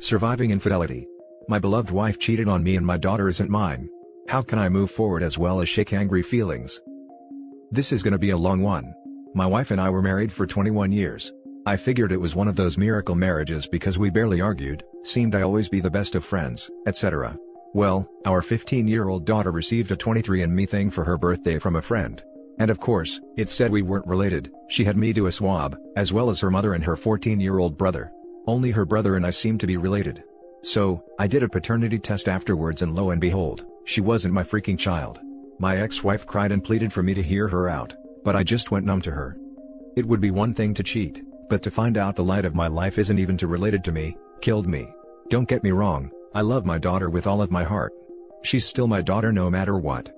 Surviving infidelity. My beloved wife cheated on me and my daughter isn't mine. How can I move forward as well as shake angry feelings? This is gonna be a long one. My wife and I were married for 21 years. I figured it was one of those miracle marriages because we barely argued, seemed I always be the best of friends, etc. Well, our 15-year-old daughter received a 23andMe thing for her birthday from a friend. And of course, it said we weren't related. She had me do a swab, as well as her mother and her 14-year-old brother. Only her brother and I seemed to be related. So, I did a paternity test afterwards and lo and behold, she wasn't my freaking child. My ex-wife cried and pleaded for me to hear her out, but I just went numb to her. It would be one thing to cheat, but to find out the light of my life isn't even related to me, killed me. Don't get me wrong, I love my daughter with all of my heart. She's still my daughter no matter what.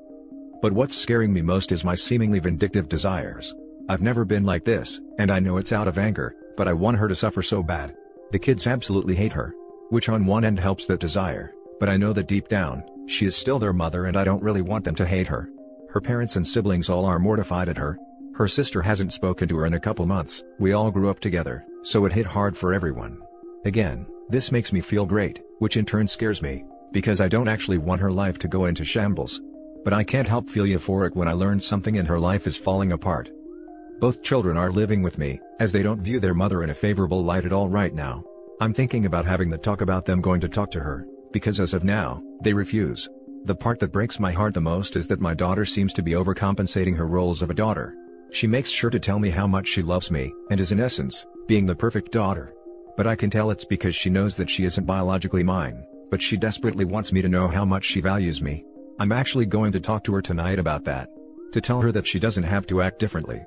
But what's scaring me most is my seemingly vindictive desires. I've never been like this, and I know it's out of anger, but I want her to suffer so bad. The kids absolutely hate her. Which on one end helps that desire, but I know that deep down, she is still their mother and I don't really want them to hate her. Her parents and siblings all are mortified at her. Her sister hasn't spoken to her in a couple months. We all grew up together, so it hit hard for everyone. Again, this makes me feel great, which in turn scares me, because I don't actually want her life to go into shambles. But I can't help feel euphoric when I learn something in her life is falling apart. Both children are living with me, as they don't view their mother in a favorable light at all right now. I'm thinking about having the talk about them going to talk to her, because as of now, they refuse. The part that breaks my heart the most is that my daughter seems to be overcompensating her roles of a daughter. She makes sure to tell me how much she loves me, and is in essence, being the perfect daughter. But I can tell it's because she knows that she isn't biologically mine, but she desperately wants me to know how much she values me. I'm actually going to talk to her tonight about that. To tell her that she doesn't have to act differently.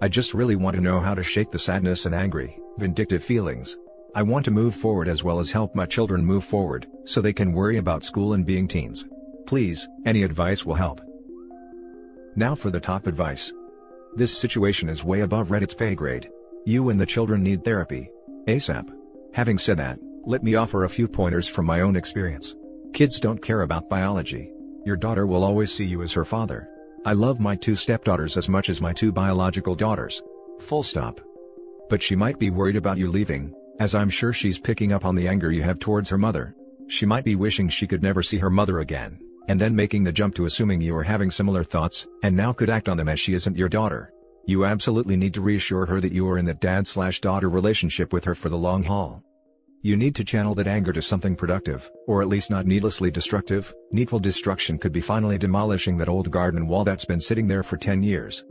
I just really want to know how to shake the sadness and angry, vindictive feelings. I want to move forward as well as help my children move forward, so they can worry about school and being teens. Please, any advice will help. Now for the top advice. This situation is way above Reddit's pay grade. You and the children need therapy. ASAP. Having said that, let me offer a few pointers from my own experience. Kids don't care about biology. Your daughter will always see you as her father. I love my 2 stepdaughters as much as my 2 biological daughters. Full stop. But she might be worried about you leaving, as I'm sure she's picking up on the anger you have towards her mother. She might be wishing she could never see her mother again, and then making the jump to assuming you are having similar thoughts, and now could act on them as she isn't your daughter. You absolutely need to reassure her that you are in that dad/daughter relationship with her for the long haul. You need to channel that anger to something productive, or at least not needlessly destructive. Needful destruction could be finally demolishing that old garden wall that's been sitting there for 10 years.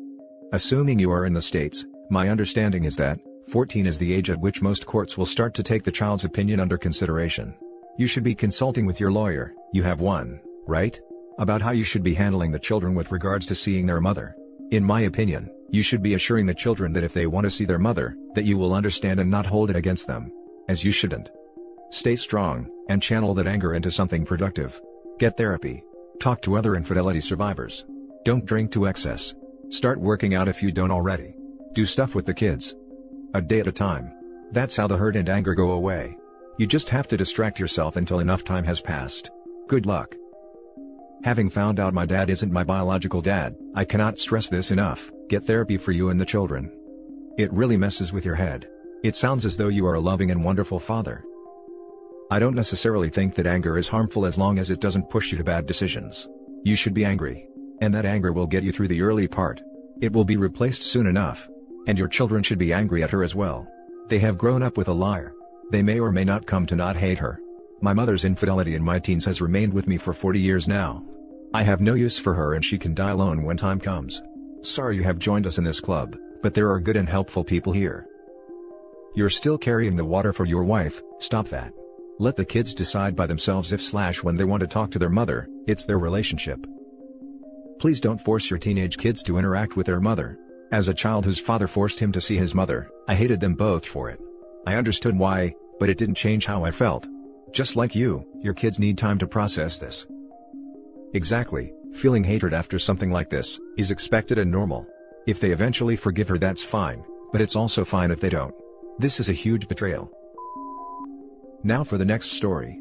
Assuming you are in the States, my understanding is that 14 is the age at which most courts will start to take the child's opinion under consideration. You should be consulting with your lawyer, you have one, right? About how you should be handling the children with regards to seeing their mother. In my opinion, you should be assuring the children that if they want to see their mother, that you will understand and not hold it against them. As you shouldn't. Stay strong, and channel that anger into something productive. Get therapy. Talk to other infidelity survivors. Don't drink to excess. Start working out if you don't already. Do stuff with the kids. A day at a time. That's how the hurt and anger go away. You just have to distract yourself until enough time has passed. Good luck. Having found out my dad isn't my biological dad, I cannot stress this enough. Get therapy for you and the children. It really messes with your head. It sounds as though you are a loving and wonderful father. I don't necessarily think that anger is harmful as long as it doesn't push you to bad decisions. You should be angry. And that anger will get you through the early part. It will be replaced soon enough. And your children should be angry at her as well. They have grown up with a liar. They may or may not come to not hate her. My mother's infidelity in my teens has remained with me for 40 years now. I have no use for her and she can die alone when time comes. Sorry you have joined us in this club, but there are good and helpful people here. You're still carrying the water for your wife. Stop that. Let the kids decide by themselves if/when they want to talk to their mother. It's their relationship. Please don't force your teenage kids to interact with their mother. As a child whose father forced him to see his mother, I hated them both for it. I understood why, but it didn't change how I felt. Just like you, your kids need time to process this. Exactly, feeling hatred after something like this is expected and normal. If they eventually forgive her, that's fine, but it's also fine if they don't. This is a huge betrayal. Now for the next story.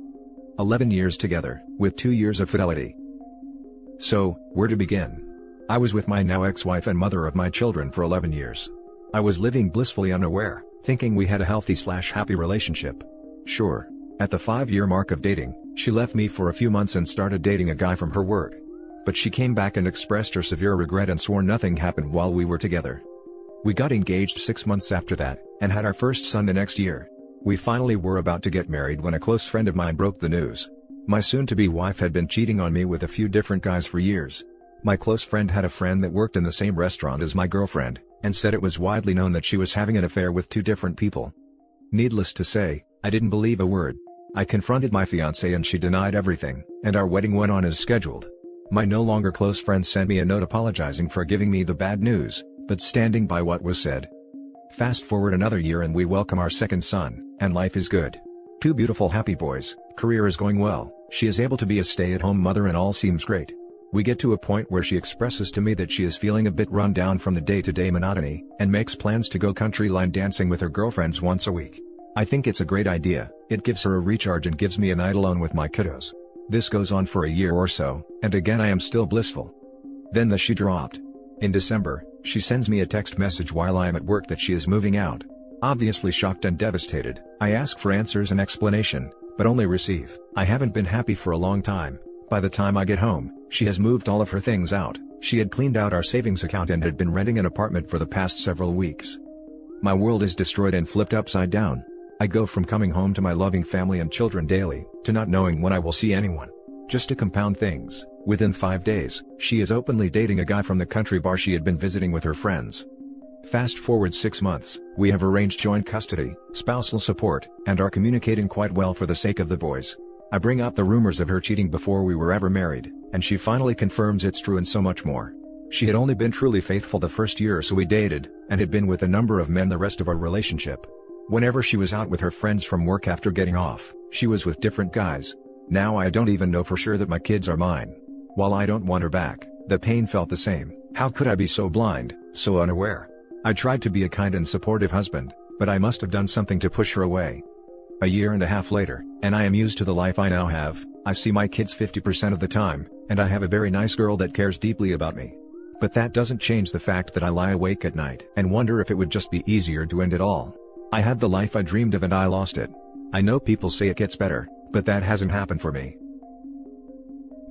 11 years together, with 2 years of fidelity. So, where to begin? I was with my now ex-wife and mother of my children for 11 years. I was living blissfully unaware, thinking we had a healthy/happy relationship. Sure. At the 5-year mark of dating, she left me for a few months and started dating a guy from her work. But she came back and expressed her severe regret and swore nothing happened while we were together. We got engaged 6 months after that, and had our first son the next year. We finally were about to get married when a close friend of mine broke the news. My soon-to-be wife had been cheating on me with a few different guys for years. My close friend had a friend that worked in the same restaurant as my girlfriend, and said it was widely known that she was having an affair with 2 different people. Needless to say, I didn't believe a word. I confronted my fiancée and she denied everything, and our wedding went on as scheduled. My no longer close friend sent me a note apologizing for giving me the bad news, but standing by what was said. Fast forward another year and we welcome our second son, and life is good. 2 beautiful happy boys, career is going well, she is able to be a stay-at-home mother and all seems great. We get to a point where she expresses to me that she is feeling a bit run down from the day-to-day monotony, and makes plans to go country line dancing with her girlfriends once a week. I think it's a great idea, it gives her a recharge and gives me a night alone with my kiddos. This goes on for a year or so, and again I am still blissful. Then the shoe dropped. In December, she sends me a text message while I am at work that she is moving out. Obviously shocked and devastated, I ask for answers and explanation, but only receive, "I haven't been happy for a long time." By the time I get home, she has moved all of her things out, she had cleaned out our savings account and had been renting an apartment for the past several weeks. My world is destroyed and flipped upside down. I go from coming home to my loving family and children daily, to not knowing when I will see anyone. Just to compound things, within 5 days, she is openly dating a guy from the country bar she had been visiting with her friends. Fast forward 6 months, we have arranged joint custody, spousal support, and are communicating quite well for the sake of the boys. I bring up the rumors of her cheating before we were ever married, and she finally confirms it's true and so much more. She had only been truly faithful the first year or so we dated, and had been with a number of men the rest of our relationship. Whenever she was out with her friends from work after getting off, she was with different guys. Now I don't even know for sure that my kids are mine. While I don't want her back, the pain felt the same. How could I be so blind, so unaware? I tried to be a kind and supportive husband, but I must have done something to push her away. A year and a half later, and I am used to the life I now have. I see my kids 50% of the time, and I have a very nice girl that cares deeply about me. But that doesn't change the fact that I lie awake at night and wonder if it would just be easier to end it all. I had the life I dreamed of and I lost it. I know people say it gets better, but that hasn't happened for me.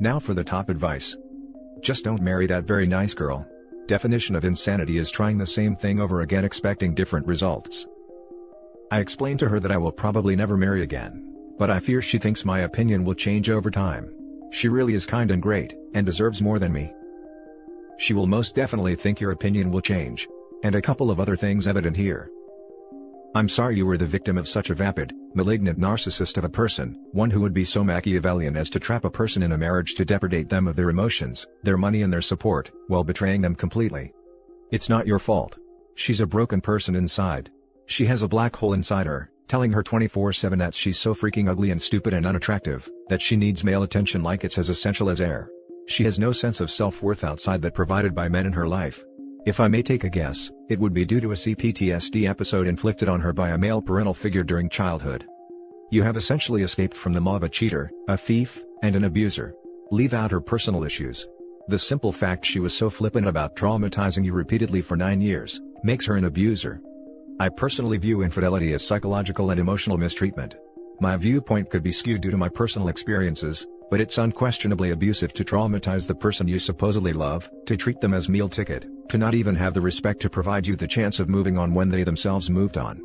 Now for the top advice. Just don't marry that very nice girl. Definition of insanity is trying the same thing over again expecting different results. I explained to her that I will probably never marry again, but I fear she thinks my opinion will change over time. She really is kind and great, and deserves more than me. She will most definitely think your opinion will change. And a couple of other things evident here. I'm sorry you were the victim of such a vapid, malignant narcissist of a person, one who would be so Machiavellian as to trap a person in a marriage to depredate them of their emotions, their money and their support, while betraying them completely. It's not your fault. She's a broken person inside. She has a black hole inside her, telling her 24/7 that she's so freaking ugly and stupid and unattractive, that she needs male attention like it's as essential as air. She has no sense of self-worth outside that provided by men in her life. If I may take a guess, it would be due to a CPTSD episode inflicted on her by a male parental figure during childhood. You have essentially escaped from the maw of a cheater, a thief, and an abuser. Leave out her personal issues. The simple fact she was so flippant about traumatizing you repeatedly for 9 years, makes her an abuser. I personally view infidelity as psychological and emotional mistreatment. My viewpoint could be skewed due to my personal experiences, but it's unquestionably abusive to traumatize the person you supposedly love, to treat them as meal ticket, to not even have the respect to provide you the chance of moving on when they themselves moved on.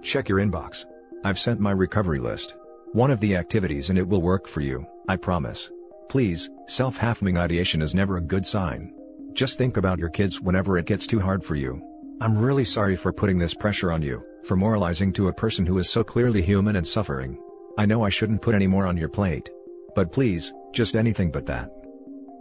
Check your inbox. I've sent my recovery list. One of the activities and it will work for you, I promise. Please, self-harming ideation is never a good sign. Just think about your kids whenever it gets too hard for you. I'm really sorry for putting this pressure on you, for moralizing to a person who is so clearly human and suffering. I know I shouldn't put any more on your plate. But please, just anything but that.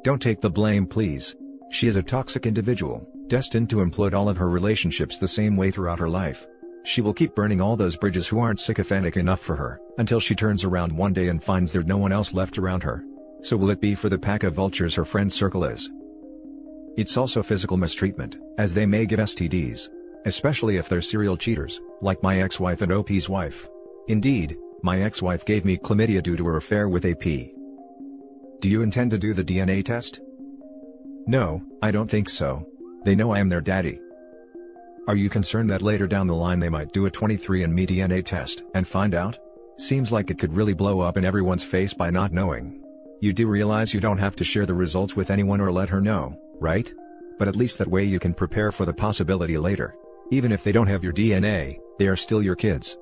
Don't take the blame please. She is a toxic individual, destined to implode all of her relationships the same way throughout her life. She will keep burning all those bridges who aren't sycophantic enough for her, until she turns around one day and finds there's no one else left around her. So will it be for the pack of vultures her friend circle is? It's also physical mistreatment, as they may get STDs. Especially if they're serial cheaters, like my ex-wife and OP's wife. Indeed, my ex-wife gave me chlamydia due to her affair with AP. Do you intend to do the DNA test? No, I don't think so. They know I am their daddy. Are you concerned that later down the line they might do a 23andMe DNA test and find out? Seems like it could really blow up in everyone's face by not knowing. You do realize you don't have to share the results with anyone or let her know, right? But at least that way you can prepare for the possibility later. Even if they don't have your DNA, they are still your kids.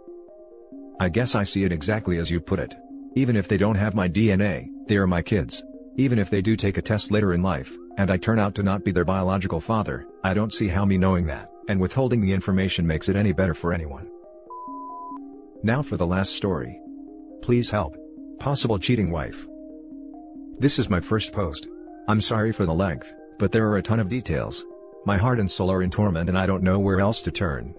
I guess I see it exactly as you put it. Even if they don't have my DNA, they are my kids. Even if they do take a test later in life, and I turn out to not be their biological father, I don't see how me knowing that, and withholding the information makes it any better for anyone. Now for the last story. Please help. Possible cheating wife. This is my first post. I'm sorry for the length, but there are a ton of details. My heart and soul are in torment and I don't know where else to turn.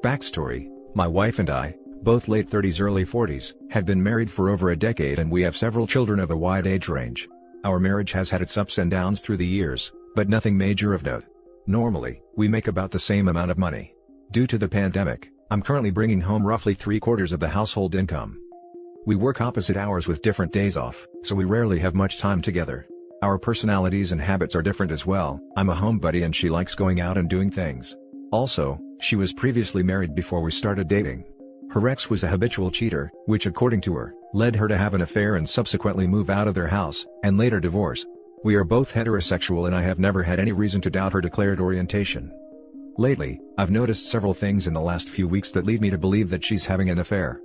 Backstory: my wife and I, both late 30s early 40s, have been married for over a decade and we have several children of a wide age range. Our marriage has had its ups and downs through the years, but nothing major of note. Normally, we make about the same amount of money. Due to the pandemic, I'm currently bringing home roughly 3/4 of the household income. We work opposite hours with different days off, so we rarely have much time together. Our personalities and habits are different as well. I'm a homebody and she likes going out and doing things. Also, she was previously married before we started dating. Her ex was a habitual cheater, which according to her, led her to have an affair and subsequently move out of their house, and later divorce. We are both heterosexual and I have never had any reason to doubt her declared orientation. Lately, I've noticed several things in the last few weeks that lead me to believe that she's having an affair.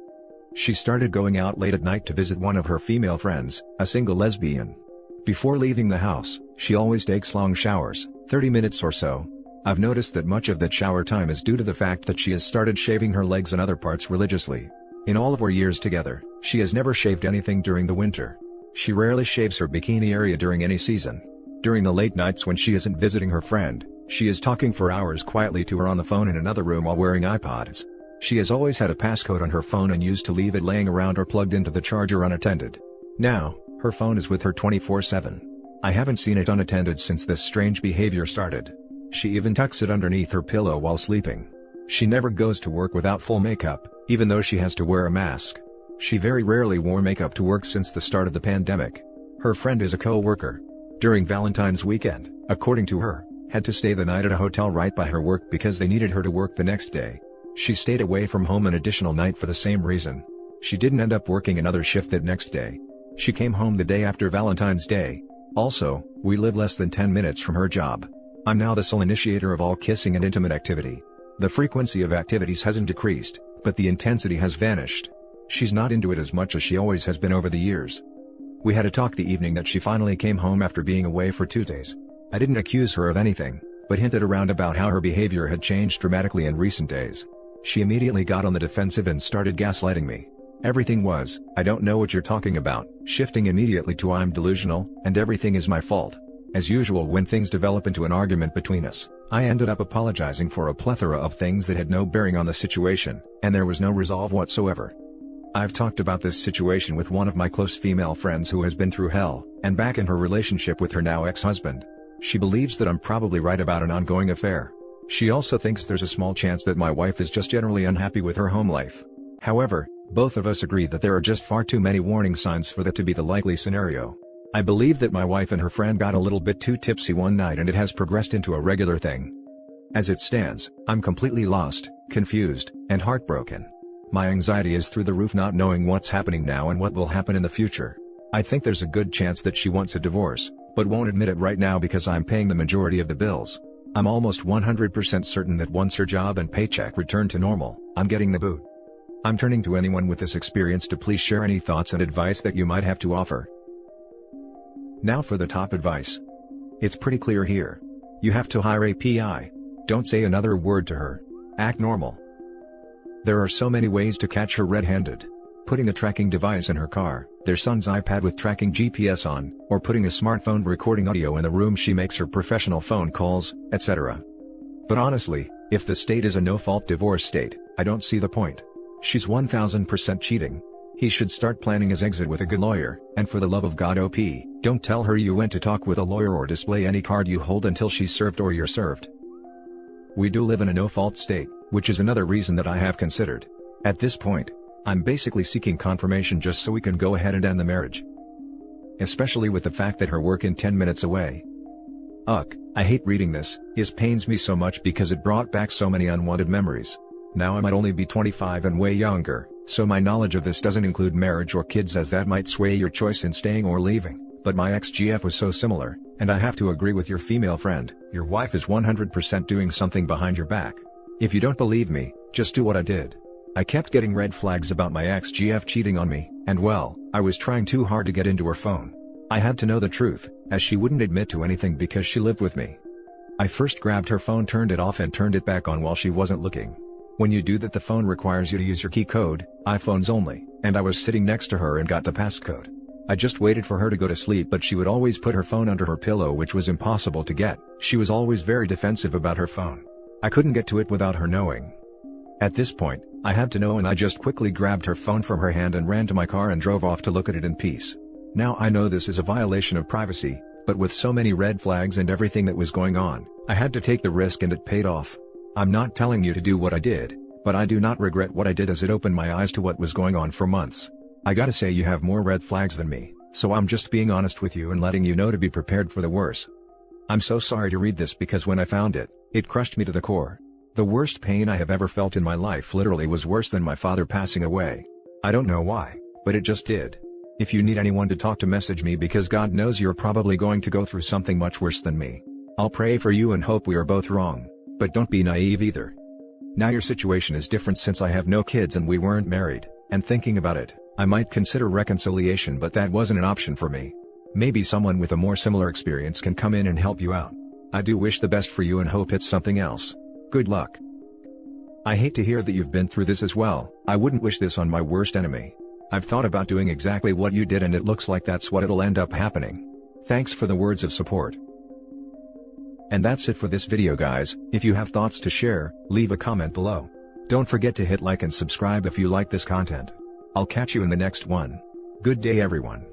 She started going out late at night to visit one of her female friends, a single lesbian. Before leaving the house, she always takes long showers, 30 minutes or so. I've noticed that much of that shower time is due to the fact that she has started shaving her legs and other parts religiously. In all of our years together, she has never shaved anything during the winter. She rarely shaves her bikini area during any season. During the late nights when she isn't visiting her friend, she is talking for hours quietly to her on the phone in another room while wearing iPods. She has always had a passcode on her phone and used to leave it laying around or plugged into the charger unattended. Now, her phone is with her 24/7. I haven't seen it unattended since this strange behavior started. She even tucks it underneath her pillow while sleeping. She never goes to work without full makeup, even though she has to wear a mask. She very rarely wore makeup to work since the start of the pandemic. Her friend is a co-worker. During Valentine's weekend, according to her, had to stay the night at a hotel right by her work because they needed her to work the next day. She stayed away from home an additional night for the same reason. She didn't end up working another shift that next day. She came home the day after Valentine's Day. Also, we live less than 10 minutes from her job. I'm now the sole initiator of all kissing and intimate activity. The frequency of activities hasn't decreased, but the intensity has vanished. She's not into it as much as she always has been over the years. We had a talk the evening that she finally came home after being away for 2 days. I didn't accuse her of anything, but hinted around about how her behavior had changed dramatically in recent days. She immediately got on the defensive and started gaslighting me. Everything was, "I don't know what you're talking about," shifting immediately to "I'm delusional, and everything is my fault." As usual when things develop into an argument between us, I ended up apologizing for a plethora of things that had no bearing on the situation, and there was no resolve whatsoever. I've talked about this situation with one of my close female friends who has been through hell, and back in her relationship with her now ex-husband. She believes that I'm probably right about an ongoing affair. She also thinks there's a small chance that my wife is just generally unhappy with her home life. However, both of us agree that there are just far too many warning signs for that to be the likely scenario. I believe that my wife and her friend got a little bit too tipsy one night and it has progressed into a regular thing. As it stands, I'm completely lost, confused, and heartbroken. My anxiety is through the roof not knowing what's happening now and what will happen in the future. I think there's a good chance that she wants a divorce, but won't admit it right now because I'm paying the majority of the bills. I'm almost 100% certain that once her job and paycheck return to normal, I'm getting the boot. I'm turning to anyone with this experience to please share any thoughts and advice that you might have to offer. Now for the top advice. It's pretty clear here. You have to hire a PI. Don't say another word to her. Act normal. There are so many ways to catch her red-handed. Putting a tracking device in her car, their son's iPad with tracking GPS on, or putting a smartphone recording audio in the room she makes her professional phone calls, etc. But honestly, if the state is a no-fault divorce state, I don't see the point. She's 1000% cheating. He should start planning his exit with a good lawyer, and for the love of God OP, don't tell her you went to talk with a lawyer or display any card you hold until she's served or you're served. We do live in a no-fault state, which is another reason that I have considered. At this point, I'm basically seeking confirmation just so we can go ahead and end the marriage. Especially with the fact that her work in 10 minutes away. I hate reading this, it pains me so much because it brought back so many unwanted memories. Now I might only be 25 and way younger, So my knowledge of this doesn't include marriage or kids, as that might sway your choice in staying or leaving, but my ex-GF was so similar, and I have to agree with your female friend, your wife is 100% doing something behind your back. If you don't believe me, just do what I did. I kept getting red flags about my ex-GF cheating on me, and well, I was trying too hard to get into her phone. I had to know the truth, as she wouldn't admit to anything because she lived with me. I first grabbed her phone, turned it off and turned it back on while she wasn't looking. When you do that, the phone requires you to use your key code, iPhones only, and I was sitting next to her and got the passcode. I just waited for her to go to sleep, but she would always put her phone under her pillow, which was impossible to get. She was always very defensive about her phone. I couldn't get to it without her knowing. At this point, I had to know, and I just quickly grabbed her phone from her hand and ran to my car and drove off to look at it in peace. Now I know this is a violation of privacy, but with so many red flags and everything that was going on, I had to take the risk and it paid off. I'm not telling you to do what I did, but I do not regret what I did, as it opened my eyes to what was going on for months. I gotta say, you have more red flags than me, so I'm just being honest with you and letting you know to be prepared for the worst. I'm so sorry to read this, because when I found it, it crushed me to the core. The worst pain I have ever felt in my life literally was worse than my father passing away. I don't know why, but it just did. If you need anyone to talk to, message me, because God knows you're probably going to go through something much worse than me. I'll pray for you and hope we are both wrong, but don't be naive either. Now your situation is different since I have no kids and we weren't married, and thinking about it, I might consider reconciliation, but that wasn't an option for me. Maybe someone with a more similar experience can come in and help you out. I do wish the best for you and hope it's something else. Good luck. I hate to hear that you've been through this as well. I wouldn't wish this on my worst enemy. I've thought about doing exactly what you did, and it looks like that's what it'll end up happening. Thanks for the words of support. And that's it for this video, guys. If you have thoughts to share, leave a comment below. Don't forget to hit like and subscribe if you like this content. I'll catch you in the next one. Good day, everyone.